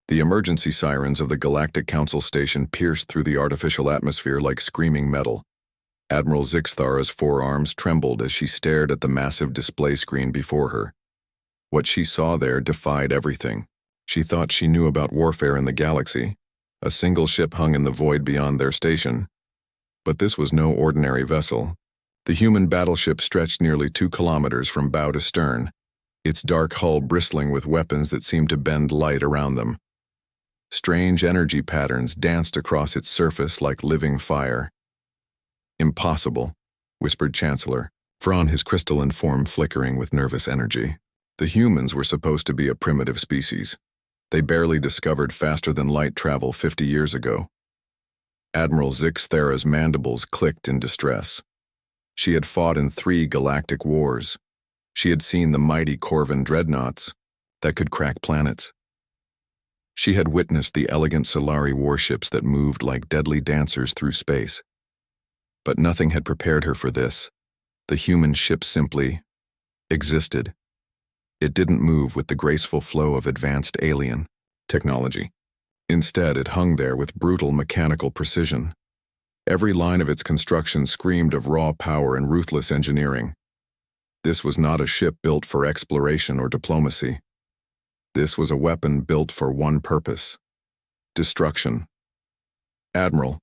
The emergency sirens of the Galactic Council station pierced through the artificial atmosphere like screaming metal. Admiral Zixthara's forearms trembled as she stared at the massive display screen before her. What she saw there defied everything. She thought she knew about warfare in the galaxy. A single ship hung in the void beyond their station. But this was no ordinary vessel. The human battleship stretched nearly 2 kilometers from bow to stern, its dark hull bristling with weapons that seemed to bend light around them. Strange energy patterns danced across its surface like living fire. "Impossible," whispered Chancellor, Fron, his crystalline form flickering with nervous energy. The humans were supposed to be a primitive species. They barely discovered faster-than-light travel 50 years ago. Admiral Zixthara's mandibles clicked in distress. She had fought in 3 galactic wars. She had seen the mighty Corvin dreadnoughts that could crack planets. She had witnessed the elegant Solari warships that moved like deadly dancers through space. But nothing had prepared her for this. The human ship simply existed. It didn't move with the graceful flow of advanced alien technology. Instead, it hung there with brutal mechanical precision. Every line of its construction screamed of raw power and ruthless engineering. This was not a ship built for exploration or diplomacy. This was a weapon built for one purpose: destruction. "Admiral,"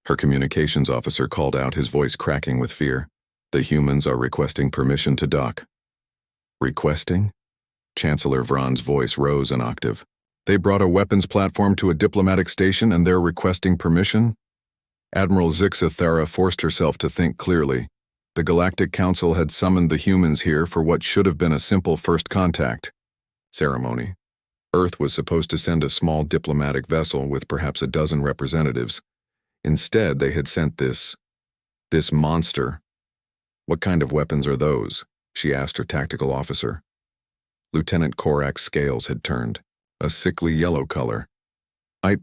her communications officer called out, his voice cracking with fear. "The humans are requesting permission to dock." "Requesting?" Chancellor Vron's voice rose an octave. "They brought a weapons platform to a diplomatic station and they're requesting permission?" Admiral Zixthara forced herself to think clearly. The Galactic Council had summoned the humans here for what should have been a simple first contact ceremony. Earth was supposed to send a small diplomatic vessel with perhaps a dozen representatives. Instead, they had sent this monster. "What kind of weapons are those?" she asked her tactical officer. Lieutenant Korak's scales had turned, a sickly yellow color. I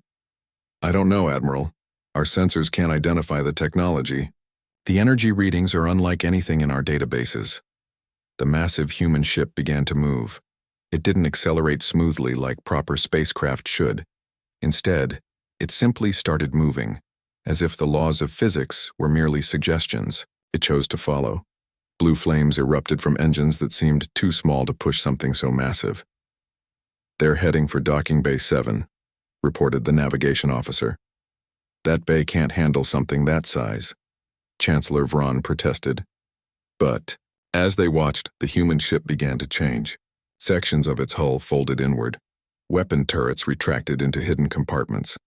don't know, Admiral. Our sensors can't identify the technology. The energy readings are unlike anything in our databases." The massive human ship began to move. It didn't accelerate smoothly like proper spacecraft should. Instead, it simply started moving, as if the laws of physics were merely suggestions it chose to follow. Blue flames erupted from engines that seemed too small to push something so massive. "They're heading for Docking Bay 7, reported the navigation officer. "That bay can't handle something that size," Chancellor Vron protested. But, as they watched, the human ship began to change. Sections of its hull folded inward. Weapon turrets retracted into hidden compartments.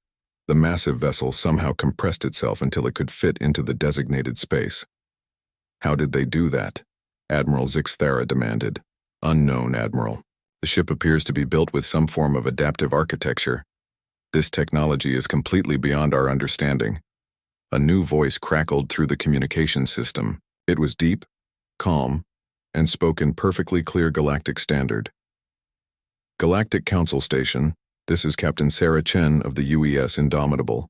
The massive vessel somehow compressed itself until it could fit into the designated space. "How did they do that?" Admiral Zixthara demanded. "Unknown, Admiral. The ship appears to be built with some form of adaptive architecture. This technology is completely beyond our understanding." A new voice crackled through the communication system. It was deep, calm, and spoke in perfectly clear galactic standard. "Galactic Council Station, this is Captain Sarah Chen of the UES Indomitable.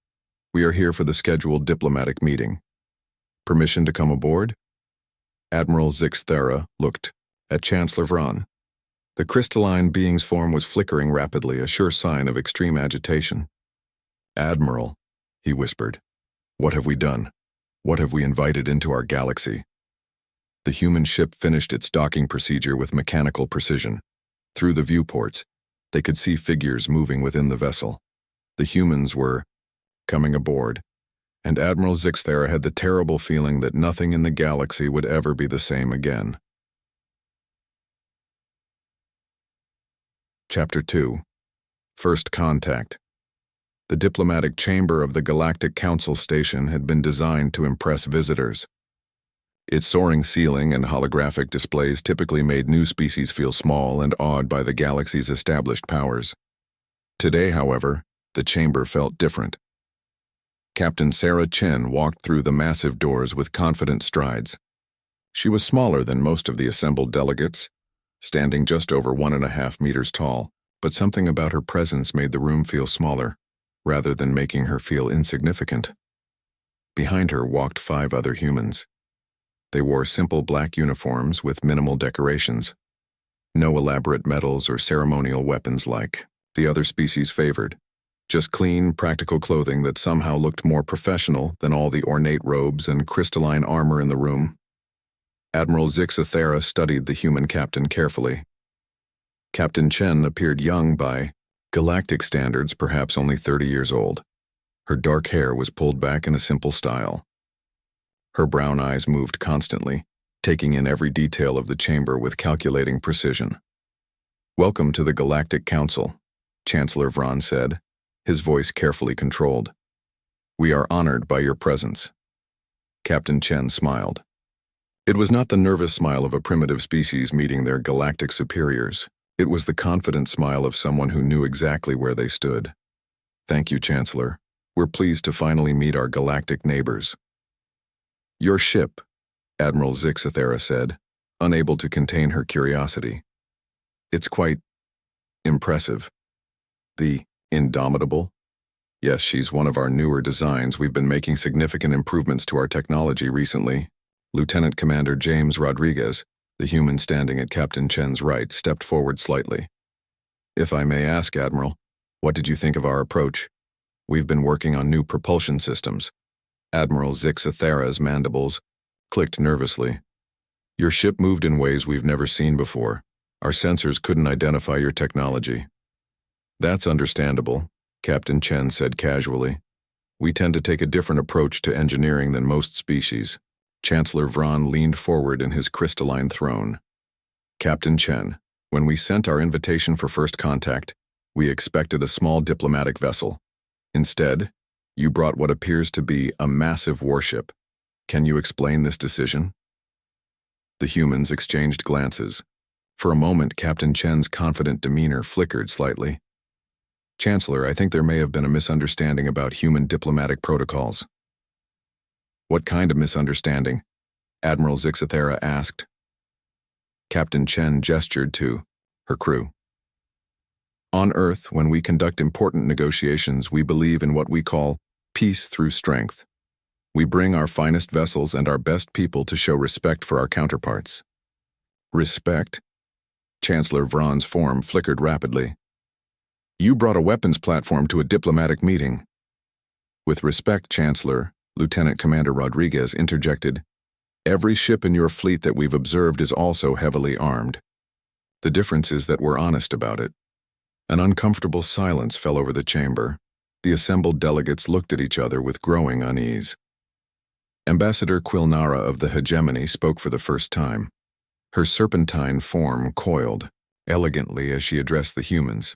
We are here for the scheduled diplomatic meeting. Permission to come aboard?" Admiral Zixthara looked at Chancellor Vron. The crystalline being's form was flickering rapidly, a sure sign of extreme agitation. "Admiral," he whispered, "what have we done? What have we invited into our galaxy?" The human ship finished its docking procedure with mechanical precision. Through the viewports, they could see figures moving within the vessel. The humans were coming aboard, and Admiral Zixthara had the terrible feeling that nothing in the galaxy would ever be the same again. Chapter 2. First Contact. The diplomatic chamber of the Galactic Council Station had been designed to impress visitors. Its soaring ceiling and holographic displays typically made new species feel small and awed by the galaxy's established powers. Today, however, the chamber felt different. Captain Sarah Chen walked through the massive doors with confident strides. She was smaller than most of the assembled delegates, standing just over 1.5 meters tall, but something about her presence made the room feel smaller, rather than making her feel insignificant. Behind her walked 5 other humans. They wore simple black uniforms with minimal decorations. No elaborate medals or ceremonial weapons like the other species favored. Just clean, practical clothing that somehow looked more professional than all the ornate robes and crystalline armor in the room. Admiral Zixathera studied the human captain carefully. Captain Chen appeared young by galactic standards, perhaps only 30 years old. Her dark hair was pulled back in a simple style. Her brown eyes moved constantly, taking in every detail of the chamber with calculating precision. "Welcome to the Galactic Council," Chancellor Vron said, his voice carefully controlled. "We are honored by your presence." Captain Chen smiled. It was not the nervous smile of a primitive species meeting their galactic superiors. It was the confident smile of someone who knew exactly where they stood. "Thank you, Chancellor. We're pleased to finally meet our galactic neighbors." "Your ship," Admiral Zixathera said, unable to contain her curiosity. "It's quite impressive." "The Indomitable?" "Yes, she's one of our newer designs. We've been making significant improvements to our technology recently." Lieutenant Commander James Rodriguez, the human standing at Captain Chen's right, stepped forward slightly. "If I may ask, Admiral, what did you think of our approach? We've been working on new propulsion systems." Admiral Zixathera's mandibles clicked nervously. "Your ship moved in ways we've never seen before. Our sensors couldn't identify your technology." "That's understandable," Captain Chen said casually. "We tend to take a different approach to engineering than most species." Chancellor Vron leaned forward in his crystalline throne. "Captain Chen, when we sent our invitation for first contact, we expected a small diplomatic vessel. Instead, you brought what appears to be a massive warship. Can you explain this decision?" The humans exchanged glances. For a moment, Captain Chen's confident demeanor flickered slightly. "Chancellor, I think there may have been a misunderstanding about human diplomatic protocols." "What kind of misunderstanding?" Admiral Zixathera asked. Captain Chen gestured to her crew. "On Earth, when we conduct important negotiations, we believe in what we call peace through strength. We bring our finest vessels and our best people to show respect for our counterparts." "Respect?" Chancellor Vron's form flickered rapidly. "You brought a weapons platform to a diplomatic meeting." "With respect, Chancellor," Lieutenant Commander Rodriguez interjected, "every ship in your fleet that we've observed is also heavily armed. The difference is that we're honest about it." An uncomfortable silence fell over the chamber. The assembled delegates looked at each other with growing unease. Ambassador Quilnara of the Hegemony spoke for the first time. Her serpentine form coiled elegantly as she addressed the humans.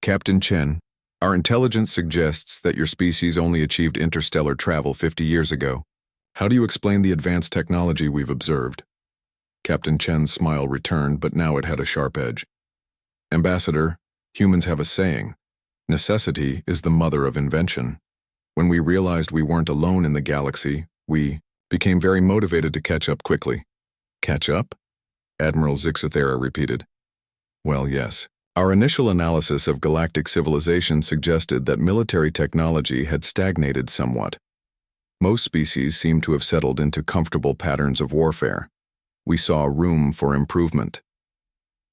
"Captain Chen, our intelligence suggests that your species only achieved interstellar travel 50 years ago. How do you explain the advanced technology we've observed?" Captain Chen's smile returned, but now it had a sharp edge. "Ambassador, humans have a saying, necessity is the mother of invention. When we realized we weren't alone in the galaxy, we became very motivated to catch up quickly." "Catch up?" Admiral Zixathera repeated. "Well, yes. Our initial analysis of galactic civilization suggested that military technology had stagnated somewhat. Most species seemed to have settled into comfortable patterns of warfare. We saw room for improvement."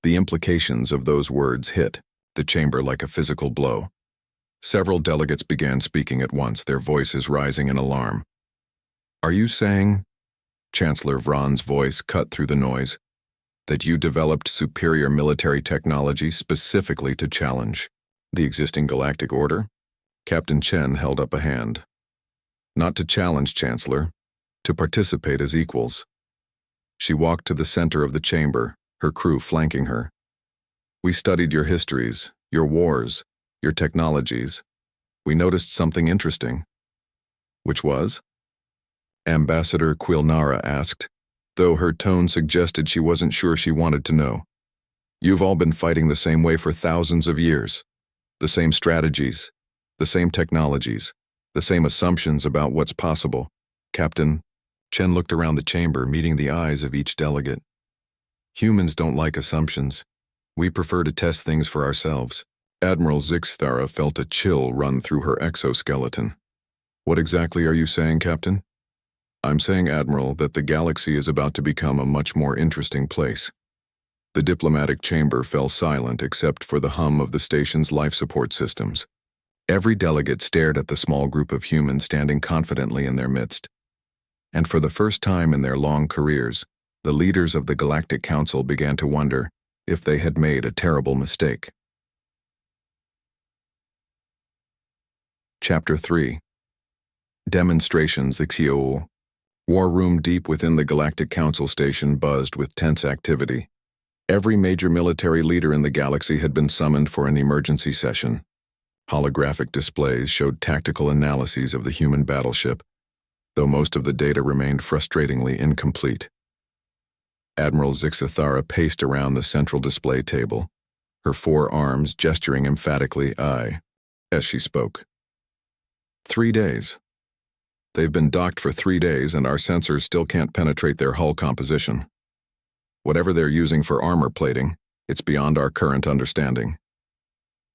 The implications of those words hit the chamber like a physical blow. Several delegates began speaking at once, their voices rising in alarm. "Are you saying," Chancellor Vron's voice cut through the noise, "that you developed superior military technology specifically to challenge the existing galactic order?" Captain Chen held up a hand. "Not to challenge, Chancellor, to participate as equals." She walked to the center of the chamber, her crew flanking her. "We studied your histories, your wars, your technologies. We noticed something interesting." "Which was?" Ambassador Quilnara asked, though her tone suggested she wasn't sure she wanted to know. "You've all been fighting the same way for thousands of years. The same strategies, the same technologies, the same assumptions about what's possible." Captain Chen looked around the chamber, meeting the eyes of each delegate. "Humans don't like assumptions. We prefer to test things for ourselves." Admiral Zixathera felt a chill run through her exoskeleton. "What exactly are you saying, Captain?" "I'm saying, Admiral, that the galaxy is about to become a much more interesting place. The diplomatic chamber fell silent except for the hum of the station's life support systems. Every delegate stared at the small group of humans standing confidently in their midst. And for the first time in their long careers, the leaders of the Galactic Council began to wonder if they had made a terrible mistake. Chapter 3. Demonstrations XIO. War room deep within the Galactic Council station buzzed with tense activity. Every major military leader in the galaxy had been summoned for an emergency session. Holographic displays showed tactical analyses of the human battleship, though most of the data remained frustratingly incomplete. Admiral Zixathara paced around the central display table, her 4 arms gesturing emphatically "I" as she spoke. 3 days. They've been docked for 3 days and our sensors still can't penetrate their hull composition. Whatever they're using for armor plating, it's beyond our current understanding.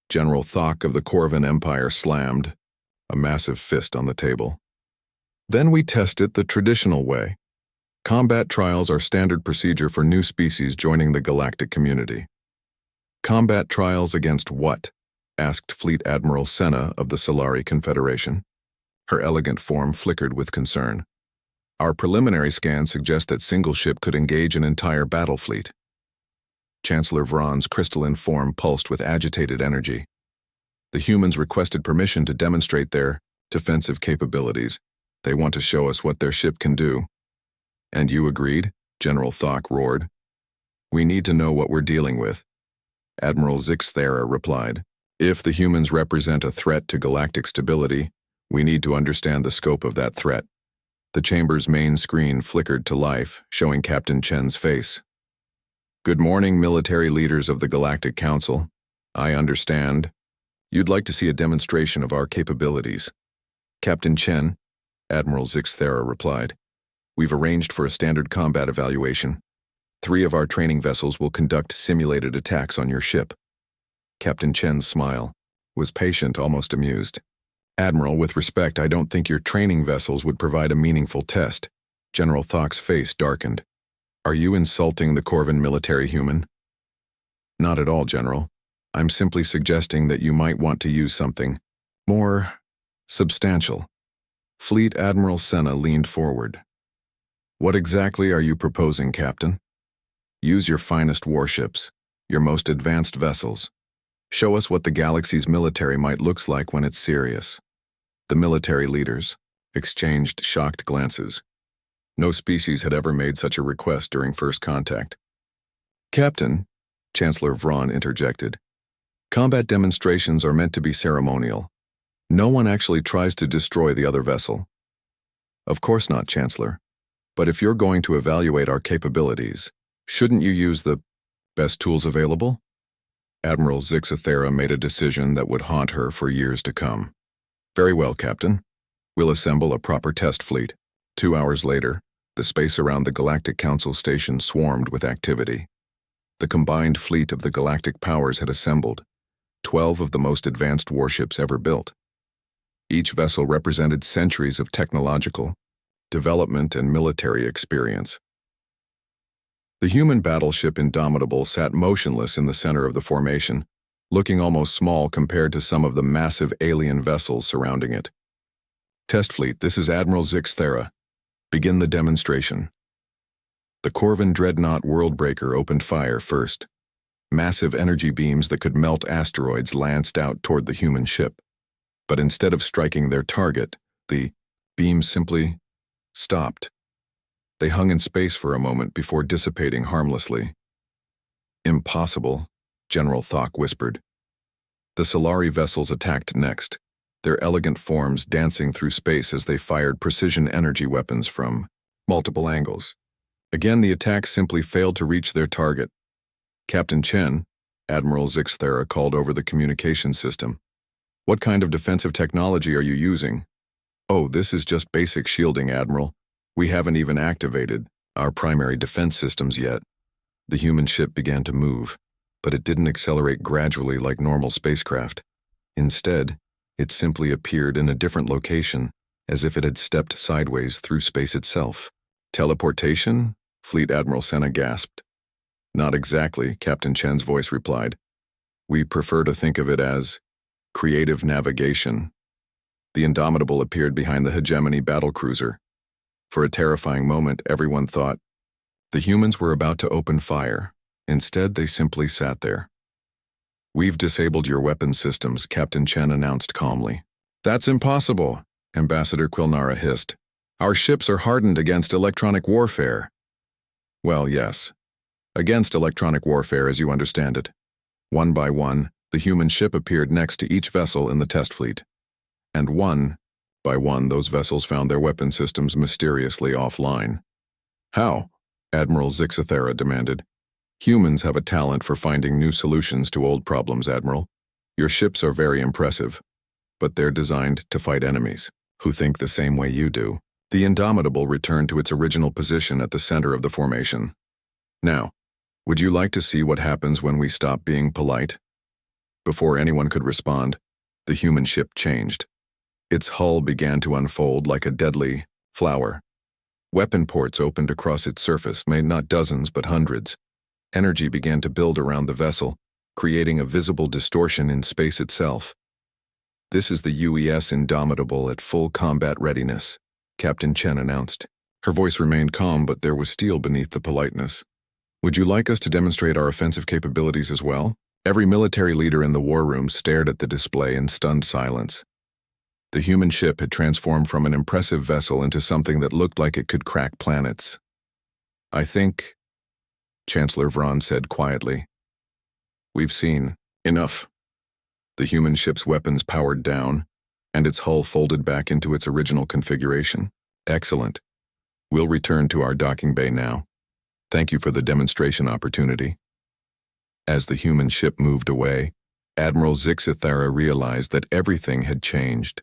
General Thok of the Corvin Empire slammed, a massive fist on the table. Then we test it the traditional way. Combat trials are standard procedure for new species joining the galactic community. Combat trials against what? Asked Fleet Admiral Senna of the Solari Confederation. Her elegant form flickered with concern. Our preliminary scans suggest that single ship could engage an entire battle fleet. Chancellor Vron's crystalline form pulsed with agitated energy. The humans requested permission to demonstrate their defensive capabilities. They want to show us what their ship can do. And you agreed? General Thok roared. We need to know what we're dealing with. Admiral Zixathara replied. If the humans represent a threat to galactic stability, we need to understand the scope of that threat. The chamber's main screen flickered to life, showing Captain Chen's face. Good morning, military leaders of the Galactic Council. I understand. You'd like to see a demonstration of our capabilities. Captain Chen, Admiral Zixathara replied. We've arranged for a standard combat evaluation. 3 of our training vessels will conduct simulated attacks on your ship. Captain Chen's smile was patient, almost amused. Admiral, with respect, I don't think your training vessels would provide a meaningful test. General Thok's face darkened. Are you insulting the Corvin military human? Not at all, General. I'm simply suggesting that you might want to use something more substantial. Fleet Admiral Senna leaned forward. What exactly are you proposing, Captain? Use your finest warships, your most advanced vessels. Show us what the galaxy's military might looks like when it's serious. The military leaders exchanged shocked glances. No species had ever made such a request during first contact. Captain, Chancellor Vron interjected, combat demonstrations are meant to be ceremonial. No one actually tries to destroy the other vessel. Of course not, Chancellor. But if you're going to evaluate our capabilities, shouldn't you use the best tools available? Admiral Zixathara made a decision that would haunt her for years to come. Very well, Captain. We'll assemble a proper test fleet. 2 hours later, the space around the Galactic Council station swarmed with activity. The combined fleet of the galactic powers had assembled, 12 of the most advanced warships ever built. Each vessel represented centuries of technological development and military experience. The human battleship Indomitable sat motionless in the center of the formation, looking almost small compared to some of the massive alien vessels surrounding it. Test fleet, this is Admiral Zixathara. Begin the demonstration. The Corvin Dreadnought Worldbreaker opened fire first. Massive energy beams that could melt asteroids lanced out toward the human ship. But instead of striking their target, the beams simply stopped. They hung in space for a moment before dissipating harmlessly. Impossible, General Thok whispered. The Solari vessels attacked next, their elegant forms dancing through space as they fired precision energy weapons from multiple angles. Again, the attacks simply failed to reach their target. Captain Chen, Admiral Zixathara called over the communication system. What kind of defensive technology are you using? Oh, this is just basic shielding, Admiral. We haven't even activated our primary defense systems yet. The human ship began to move, but it didn't accelerate gradually like normal spacecraft. Instead, it simply appeared in a different location, as if it had stepped sideways through space itself. Teleportation? Fleet Admiral Senna gasped. Not exactly, Captain Chen's voice replied. We prefer to think of it as creative navigation. The Indomitable appeared behind the hegemony battlecruiser. For a terrifying moment, everyone thought the humans were about to open fire. Instead, they simply sat there. We've disabled your weapon systems, Captain Chen announced calmly. That's impossible, Ambassador Quilnara hissed. Our ships are hardened against electronic warfare. Well, yes. Against electronic warfare as you understand it. One by one, the human ship appeared next to each vessel in the test fleet. And one by one, those vessels found their weapon systems mysteriously offline. How? Admiral Zixathera demanded. Humans have a talent for finding new solutions to old problems, Admiral. Your ships are very impressive, but they're designed to fight enemies who think the same way you do. The Indomitable returned to its original position at the center of the formation. Now, would you like to see what happens when we stop being polite? Before anyone could respond, the human ship changed. Its hull began to unfold like a deadly flower. Weapon ports opened across its surface, made not dozens but hundreds. Energy began to build around the vessel, creating a visible distortion in space itself. This is the UES Indomitable at full combat readiness, Captain Chen announced. Her voice remained calm, but there was steel beneath the politeness. Would you like us to demonstrate our offensive capabilities as well? Every military leader in the war room stared at the display in stunned silence. The human ship had transformed from an impressive vessel into something that looked like it could crack planets. I think, Chancellor Vron said quietly, we've seen enough. The human ship's weapons powered down, and its hull folded back into its original configuration. Excellent. We'll return to our docking bay now. Thank you for the demonstration opportunity. As the human ship moved away, Admiral Zixathera realized that everything had changed.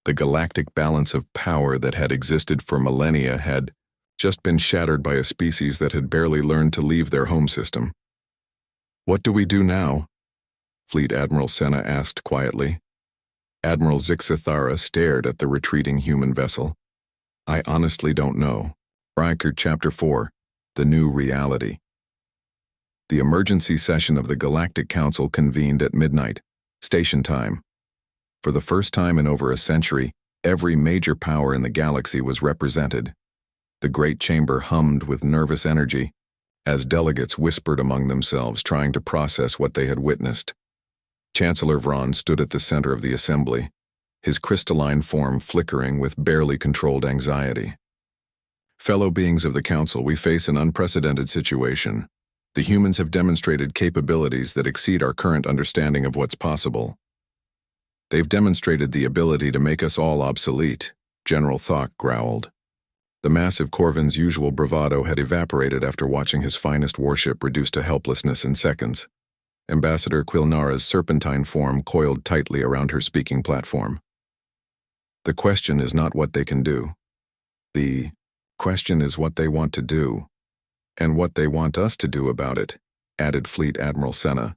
The galactic balance of power that had existed for millennia had just been shattered by a species that had barely learned to leave their home system. What do we do now? Fleet Admiral Senna asked quietly. Admiral Zixathera stared at the retreating human vessel. I honestly don't know. Riker Chapter 4, The New Reality. The emergency session of the Galactic Council convened at midnight, station time. For the first time in over a century, every major power in the galaxy was represented. The great chamber hummed with nervous energy, as delegates whispered among themselves, trying to process what they had witnessed. Chancellor Vron stood at the center of the assembly, his crystalline form flickering with barely controlled anxiety. Fellow beings of the Council, we face an unprecedented situation. The humans have demonstrated capabilities that exceed our current understanding of what's possible. They've demonstrated the ability to make us all obsolete, General Thok growled. The massive Corvin's usual bravado had evaporated after watching his finest warship reduced to helplessness in seconds. Ambassador Quilnara's serpentine form coiled tightly around her speaking platform. The question is not what they can do. The question is what they want to do, and what they want us to do about it, added Fleet Admiral Senna.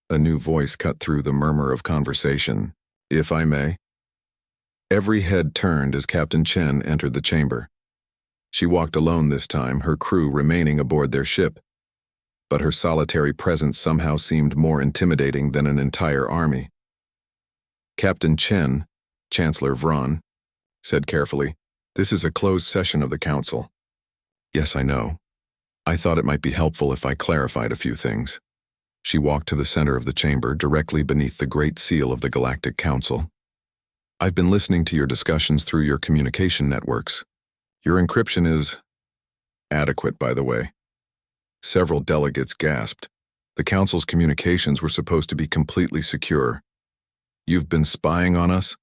A new voice cut through the murmur of conversation. If I may. Every head turned as Captain Chen entered the chamber. She walked alone this time, her crew remaining aboard their ship. But her solitary presence somehow seemed more intimidating than an entire army. Captain Chen, Chancellor Vron, said carefully, this is a closed session of the Council. Yes, I know. I thought it might be helpful if I clarified a few things. She walked to the center of the chamber, directly beneath the Great Seal of the Galactic Council. I've been listening to your discussions through your communication networks. Your encryption is adequate, by the way. Several delegates gasped. The Council's communications were supposed to be completely secure. You've been spying on us?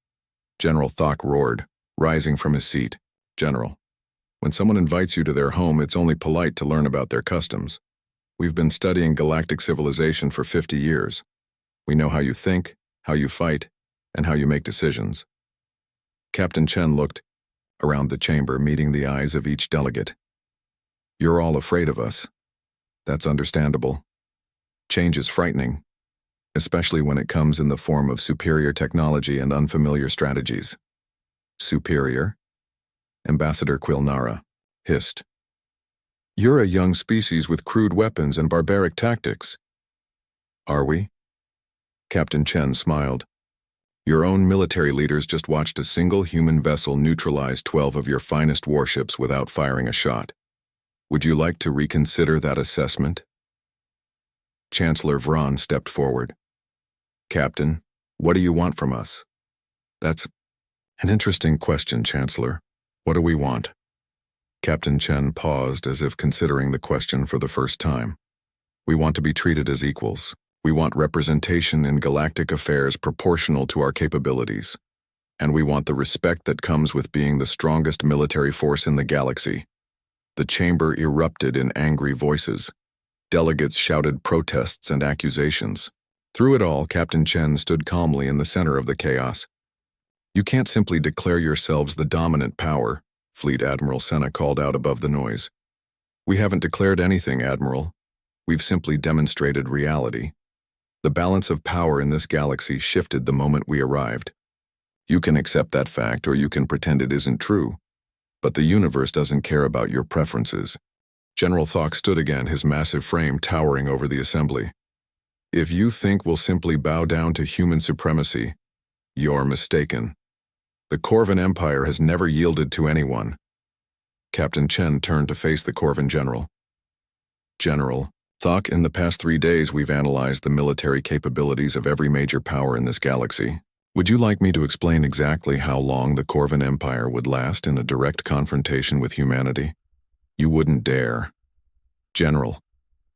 General Thok roared, rising from his seat. General, when someone invites you to their home, it's only polite to learn about their customs. We've been studying galactic civilization for 50 years. We know how you think, how you fight, and how you make decisions. Captain Chen looked around the chamber, meeting the eyes of each delegate. You're all afraid of us. That's understandable. Change is frightening, especially when it comes in the form of superior technology and unfamiliar strategies. Superior? Ambassador Quilnara hissed. You're a young species with crude weapons and barbaric tactics. Are we? Captain Chen smiled. Your own military leaders just watched a single human vessel neutralize 12 of your finest warships without firing a shot. Would you like to reconsider that assessment? Chancellor Vron stepped forward. Captain, what do you want from us? That's an interesting question, Chancellor. What do we want? Captain Chen paused as if considering the question for the first time. We want to be treated as equals. We want representation in galactic affairs proportional to our capabilities. And we want the respect that comes with being the strongest military force in the galaxy. The chamber erupted in angry voices. Delegates shouted protests and accusations. Through it all, Captain Chen stood calmly in the center of the chaos. You can't simply declare yourselves the dominant power, Fleet Admiral Senna called out above the noise. We haven't declared anything, Admiral. We've simply demonstrated reality. The balance of power in this galaxy shifted the moment we arrived. You can accept that fact or you can pretend it isn't true. But the universe doesn't care about your preferences. General Thok stood again, his massive frame towering over the assembly. If you think we'll simply bow down to human supremacy, you're mistaken. The Corvan Empire has never yielded to anyone. Captain Chen turned to face the Corvan general. General Thok, in the past 3 days we've analyzed the military capabilities of every major power in this galaxy. Would you like me to explain exactly how long the Corvan Empire would last in a direct confrontation with humanity? You wouldn't dare. General,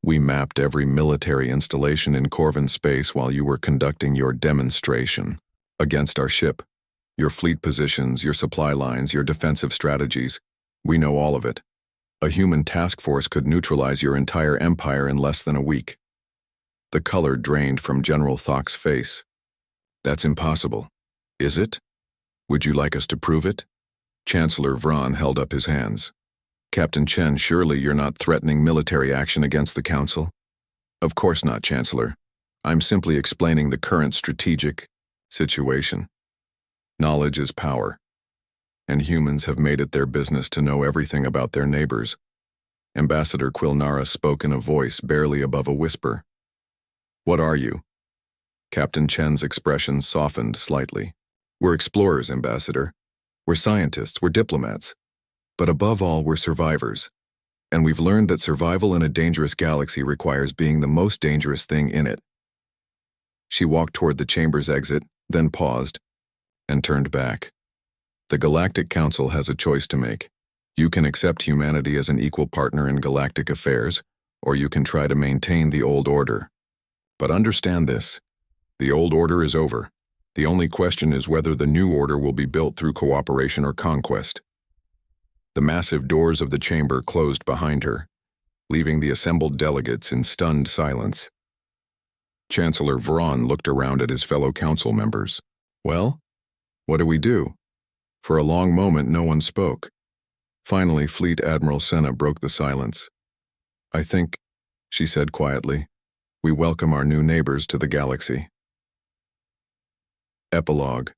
we mapped every military installation in Corvan space while you were conducting your demonstration against our ship. Your fleet positions, your supply lines, your defensive strategies. We know all of it. A human task force could neutralize your entire empire in less than a week. The color drained from General Thok's face. That's impossible. Is it? Would you like us to prove it? Chancellor Vron held up his hands. Captain Chen, surely you're not threatening military action against the Council? Of course not, Chancellor. I'm simply explaining the current strategic situation. Knowledge is power. And humans have made it their business to know everything about their neighbors. Ambassador Quilnara spoke in a voice barely above a whisper. What are you? Captain Chen's expression softened slightly. We're explorers, Ambassador. We're scientists, we're diplomats. But above all, we're survivors. And we've learned that survival in a dangerous galaxy requires being the most dangerous thing in it. She walked toward the chamber's exit, then paused, and turned back. The Galactic Council has a choice to make. You can accept humanity as an equal partner in galactic affairs, or you can try to maintain the old order. But understand this. The old order is over. The only question is whether the new order will be built through cooperation or conquest. The massive doors of the chamber closed behind her, leaving the assembled delegates in stunned silence. Chancellor Vron looked around at his fellow council members. Well, what do we do? For a long moment, no one spoke. Finally, Fleet Admiral Senna broke the silence. I think, she said quietly, we welcome our new neighbors to the galaxy. Epilogue.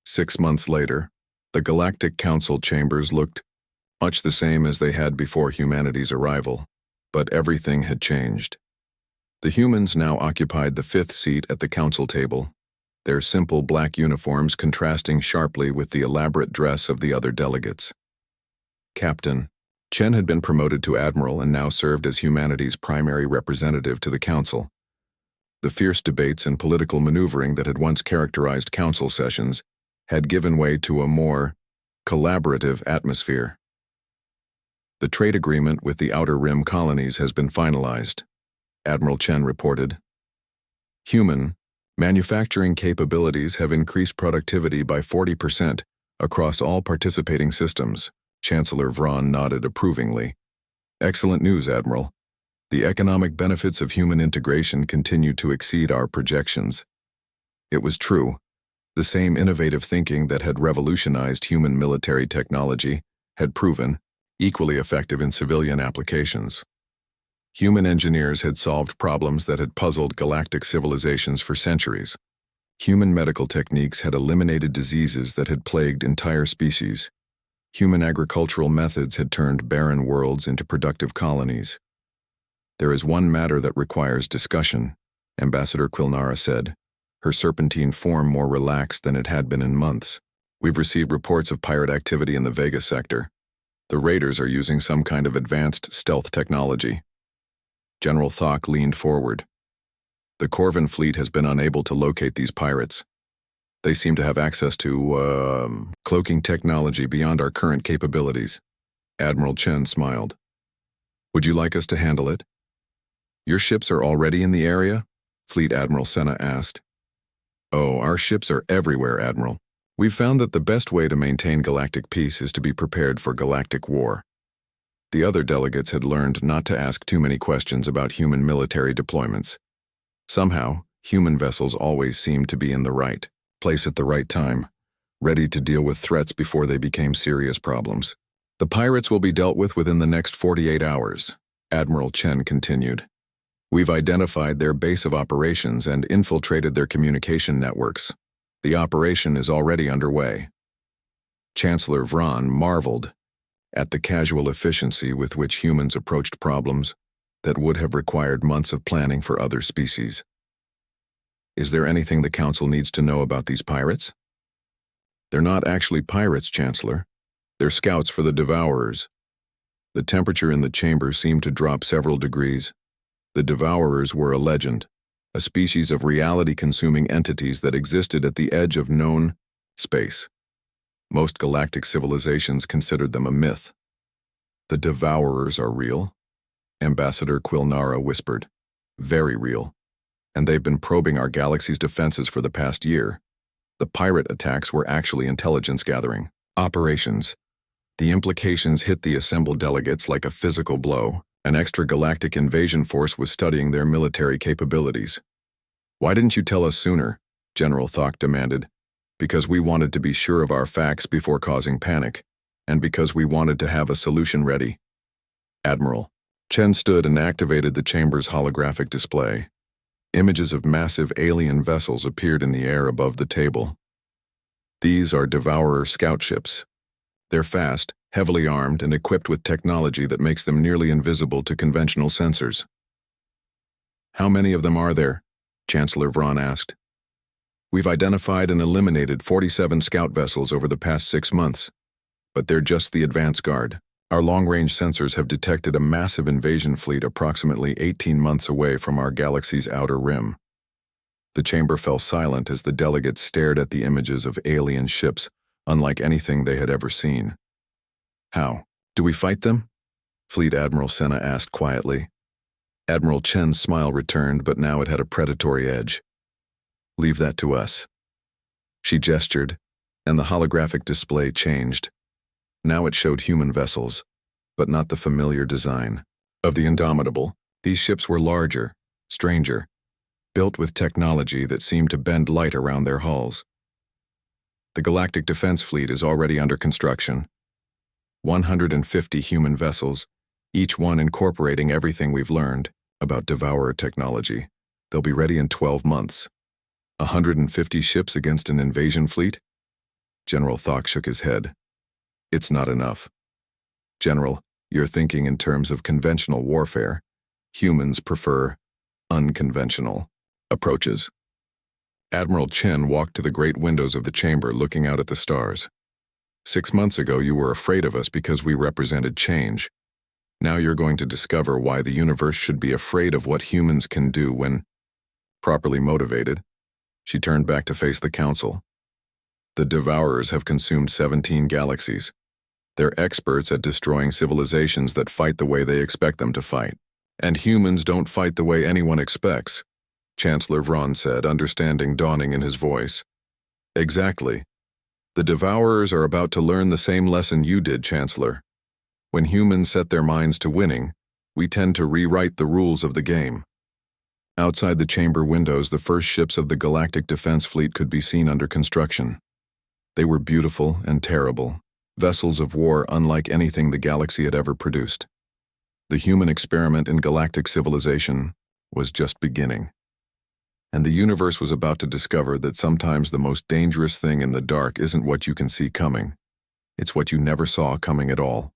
6 months later, the Galactic Council chambers looked much the same as they had before humanity's arrival, but everything had changed. The humans now occupied the 5th seat at the council table, their simple black uniforms contrasting sharply with the elaborate dress of the other delegates. Captain Chen had been promoted to admiral and now served as humanity's primary representative to the council. The fierce debates and political maneuvering that had once characterized council sessions had given way to a more collaborative atmosphere. The trade agreement with the Outer Rim colonies has been finalized, Admiral Chen reported. Human manufacturing capabilities have increased productivity by 40% across all participating systems. Chancellor Vron nodded approvingly. Excellent news, Admiral. The economic benefits of human integration continue to exceed our projections. It was true. The same innovative thinking that had revolutionized human military technology had proven equally effective in civilian applications. Human engineers had solved problems that had puzzled galactic civilizations for centuries. Human medical techniques had eliminated diseases that had plagued entire species. Human agricultural methods had turned barren worlds into productive colonies. "There is one matter that requires discussion," Ambassador Quilnara said, her serpentine form more relaxed than it had been in months. "We've received reports of pirate activity in the Vega sector. The raiders are using some kind of advanced stealth technology." General Thok leaned forward. "The Corvin fleet has been unable to locate these pirates. They seem to have access to, cloaking technology beyond our current capabilities." Admiral Chen smiled. "Would you like us to handle it?" "Your ships are already in the area?" Fleet Admiral Senna asked. "Oh, our ships are everywhere, Admiral. We've found that the best way to maintain galactic peace is to be prepared for galactic war." The other delegates had learned not to ask too many questions about human military deployments. Somehow, human vessels always seemed to be in the right place at the right time, ready to deal with threats before they became serious problems. "The pirates will be dealt with within the next 48 hours, Admiral Chen continued. "We've identified their base of operations and infiltrated their communication networks. The operation is already underway." Chancellor Vron marveled at the casual efficiency with which humans approached problems that would have required months of planning for other species. "Is there anything the Council needs to know about these pirates?" "They're not actually pirates, Chancellor. They're scouts for the Devourers." The temperature in the chamber seemed to drop several degrees. The Devourers were a legend, a species of reality-consuming entities that existed at the edge of known space. Most galactic civilizations considered them a myth. "The Devourers are real?" Ambassador Quilnara whispered. "Very real. And they've been probing our galaxy's defenses for the past year. The pirate attacks were actually intelligence gathering operations. The implications hit the assembled delegates like a physical blow. An extragalactic invasion force was studying their military capabilities." "Why didn't you tell us sooner?" General Thok demanded. "Because we wanted to be sure of our facts before causing panic, and because we wanted to have a solution ready." "Admiral." Chen stood and activated the chamber's holographic display. Images of massive alien vessels appeared in the air above the table. "These are Devourer scout ships. They're fast, heavily armed, and equipped with technology that makes them nearly invisible to conventional sensors." "How many of them are there?" Chancellor Vron asked. "We've identified and eliminated 47 scout vessels over the past 6 months, but they're just the advance guard. Our long-range sensors have detected a massive invasion fleet approximately 18 months away from our galaxy's outer rim." The chamber fell silent as the delegates stared at the images of alien ships unlike anything they had ever seen. "How? Do we fight them?" Fleet Admiral Senna asked quietly. Admiral Chen's smile returned, but now it had a predatory edge. "Leave that to us." She gestured, and the holographic display changed. Now it showed human vessels, but not the familiar design of the Indomitable. These ships were larger, stranger, built with technology that seemed to bend light around their hulls. "The Galactic Defense Fleet is already under construction. 150 human vessels, each one incorporating everything we've learned about Devourer technology. They'll be ready in 12 months. 150 ships against an invasion fleet?" General Thok shook his head. "It's not enough. General, you're thinking in terms of conventional warfare. Humans prefer unconventional approaches." Admiral Chen walked to the great windows of the chamber, looking out at the stars. 6 months ago, you were afraid of us because we represented change. Now you're going to discover why the universe should be afraid of what humans can do when properly motivated." She turned back to face the Council. "The Devourers have consumed 17 galaxies. They're experts at destroying civilizations that fight the way they expect them to fight. And humans don't fight the way anyone expects," Chancellor Vron said, understanding dawning in his voice. "Exactly. The Devourers are about to learn the same lesson you did, Chancellor. When humans set their minds to winning, we tend to rewrite the rules of the game." Outside the chamber windows, the first ships of the Galactic Defense Fleet could be seen under construction. They were beautiful and terrible, vessels of war unlike anything the galaxy had ever produced. The human experiment in galactic civilization was just beginning. And the universe was about to discover that sometimes the most dangerous thing in the dark isn't what you can see coming, It's what you never saw coming at all.